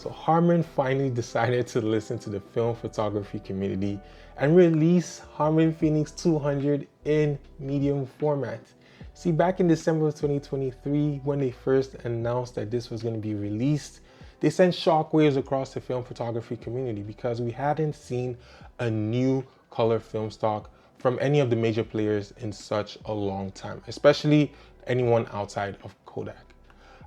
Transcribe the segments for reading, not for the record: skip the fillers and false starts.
So Harman finally decided to listen to the film photography community and release Harman Phoenix 200 in medium format. See, back in December of 2023, when they first announced that this was going to be released, they sent shockwaves across the film photography community because we hadn't seen a new color film stock from any of the major players in such a long time, especially anyone outside of Kodak.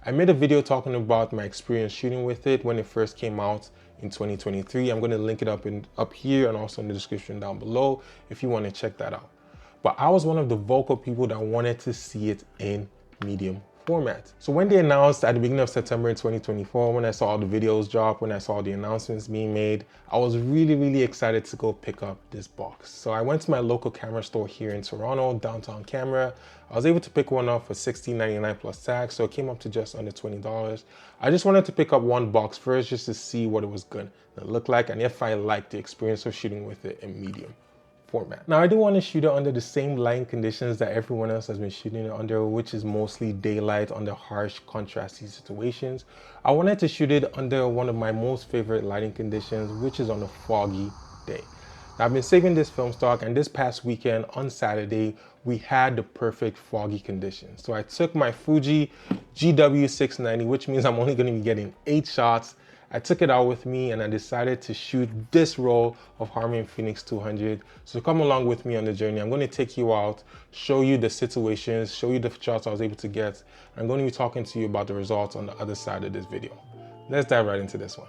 I made a video talking about my experience shooting with it when it first came out in 2023. I'm going to link it up here and also in the description down below if you want to check that out. But I was one of the vocal people that wanted to see it in medium format. So when they announced at the beginning of September 2024, when I saw all the videos drop, when I saw the announcements being made, I was really excited to go pick up this box. So I went to my local camera store here in Toronto, Downtown Camera. I was able to pick one up for $16.99 plus tax, so it came up to just under $20. I just wanted to pick up one box first just to see what it was going to look like and if I liked the experience of shooting with it in medium format. Now I do want to shoot it under the same lighting conditions that everyone else has been shooting it under, which is mostly daylight under harsh contrasty situations. I wanted to shoot it under one of my most favorite lighting conditions, which is on a foggy day. Now, I've been saving this film stock, and this past weekend on Saturday, we had the perfect foggy conditions. So I took my Fuji GW690, which means I'm only going to be getting 8 shots. I took it out with me and I decided to shoot this roll of Harman Phoenix 200. So come along with me on the journey. I'm going to take you out, show you the situations, show you the shots I was able to get. I'm going to be talking to you about the results on the other side of this video. Let's dive right into this one.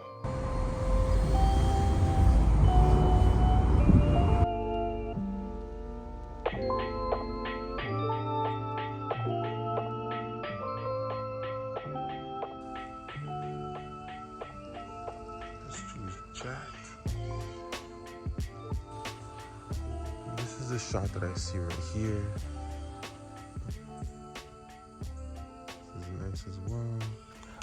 This is the shot that I see right here. This is nice as well.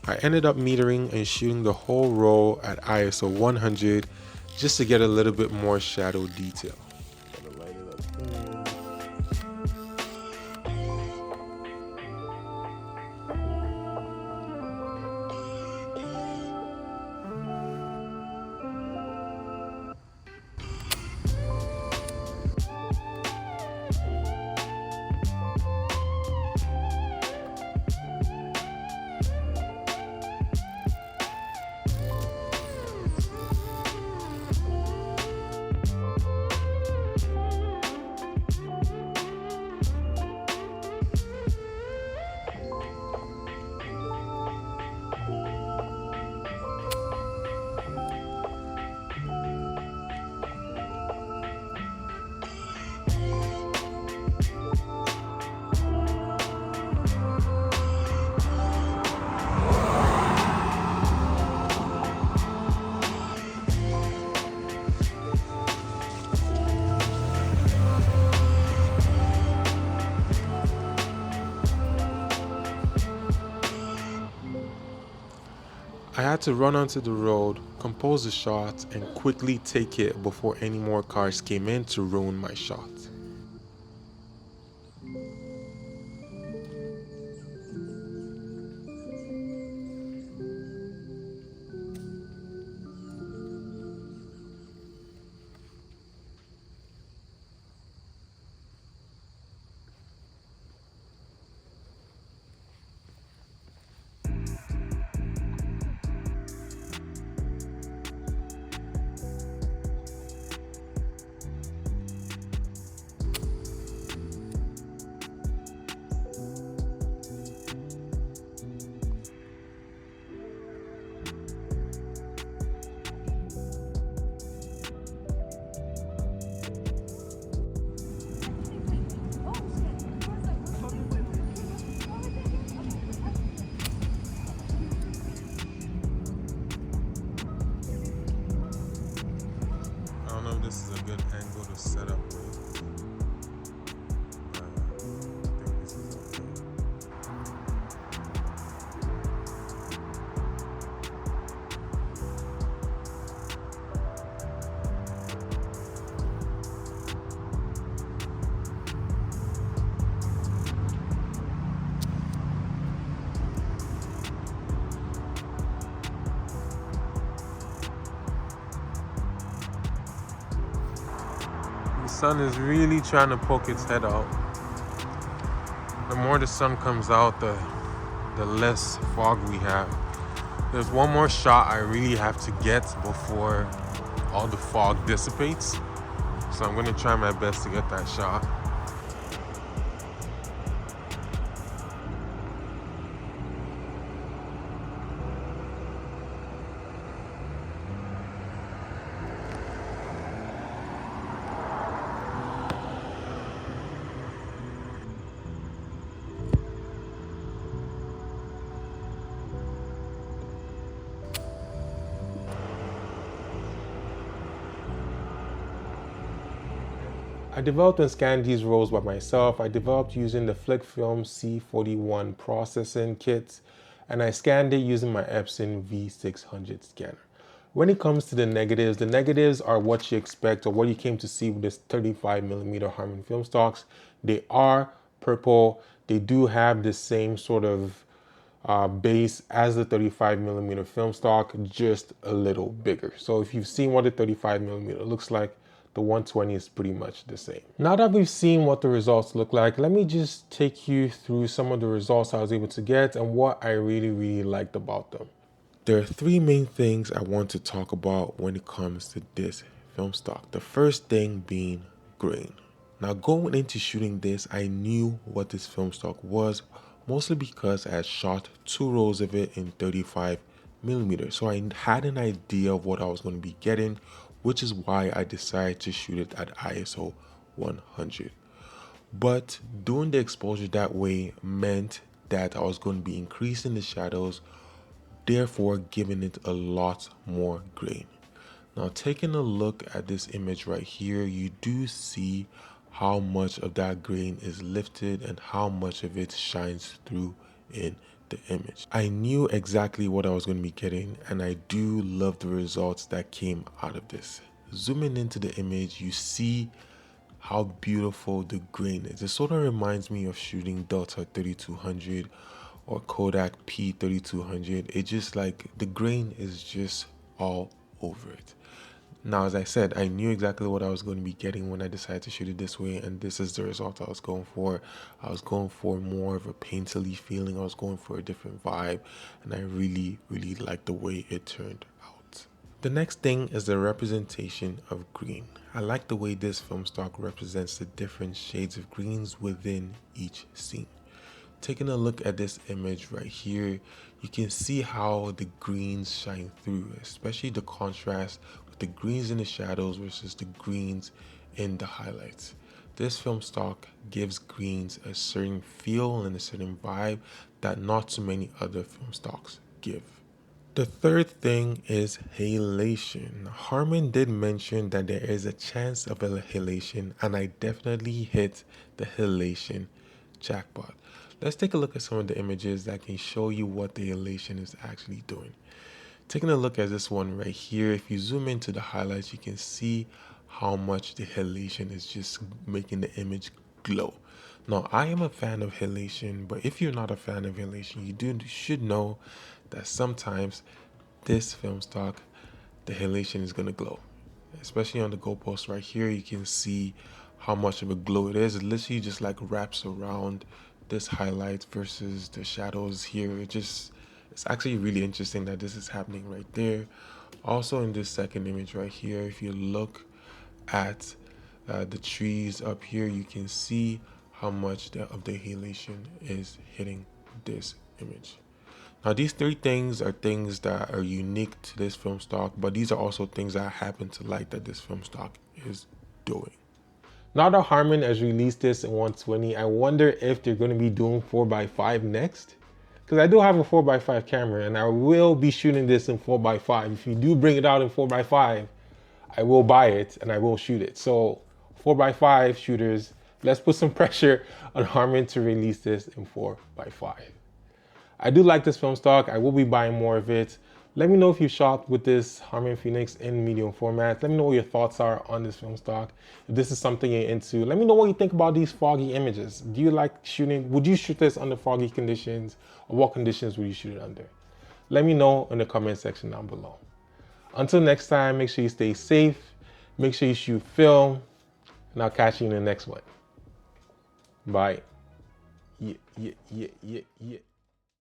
I ended up metering and shooting the whole roll at ISO 100 just to get a little bit more shadow detail. Gotta light it up here. I had to run onto the road, compose the shot, and quickly take it before any more cars came in to ruin my shot. sun is really trying to poke its head out. The more the sun comes out, the less fog we have. There's one more shot I really have to get before all the fog dissipates. So I'm gonna try my best to get that shot. I developed and scanned these rolls by myself. I developed using the FlickFilm C41 processing kit, and I scanned it using my Epson V600 scanner. When it comes to the negatives are what you expect or what you came to see with this 35mm Harman film stocks. They are purple. They do have the same sort of base as the 35mm film stock, just a little bigger. So if you've seen what the 35mm looks like, the 120 is pretty much the same. Now that we've seen what the results look like, let me just take you through some of the results I was able to get and what I really liked about them. There are three main things I want to talk about when it comes to this film stock. The first thing being grain. Now going into shooting this, I knew what this film stock was, mostly because I had shot 2 rolls of it in 35mm. So I had an idea of what I was going to be getting, which is why I decided to shoot it at ISO 100. But doing the exposure that way meant that I was going to be increasing the shadows, therefore giving it a lot more grain. Now taking a look at this image right here, you do see how much of that grain is lifted and how much of it shines through in the image. I knew exactly what I was going to be getting, and I do love the results that came out of this. Zooming into the image, you see how beautiful the grain is. It sort of reminds me of shooting Delta 3200 or Kodak P3200. It just like the grain is just all over it. Now, as I said, I knew exactly what I was going to be getting when I decided to shoot it this way, and this is the result I was going for. I was going for more of a painterly feeling. I was going for a different vibe, and I really liked the way it turned out. The next thing is the representation of green. I like the way this film stock represents the different shades of greens within each scene. Taking a look at this image right here, you can see how the greens shine through, especially the contrast with the greens in the shadows versus the greens in the highlights. This film stock gives greens a certain feel and a certain vibe that not too many other film stocks give. The third thing is halation. Harman did mention that there is a chance of a halation, and I definitely hit the halation jackpot. Let's take a look at some of the images that can show you what the halation is actually doing. Taking a look at this one right here, if you zoom into the highlights, you can see how much the halation is just making the image glow. Now, I am a fan of halation, but if you're not a fan of halation, you should know that sometimes this film stock, the halation is going to glow. Especially on the goalpost right here, you can see how much of a glow it is. It literally just like wraps around this highlight versus the shadows here. It's actually really interesting that this is happening right there. Also in this second image right here, if you look at the trees up here, you can see how much of the halation is hitting this image. Now these three things are things that are unique to this film stock, but these are also things that I happen to like that this film stock is doing. Now that Harman has released this in 120, I wonder if they're going to be doing 4x5 next. Because I do have a 4x5 camera and I will be shooting this in 4x5. If you do bring it out in 4x5, I will buy it and I will shoot it. So 4x5 shooters, let's put some pressure on Harman to release this in 4x5. I do like this film stock. I will be buying more of it. Let me know if you shot with this Harman Phoenix in medium format. Let me know what your thoughts are on this film stock. If this is something you're into, let me know what you think about these foggy images. Do you like shooting? Would you shoot this under foggy conditions? Or what conditions would you shoot it under? Let me know in the comment section down below. Until next time, make sure you stay safe. Make sure you shoot film. and I'll catch you in the next one. Bye. Yeah.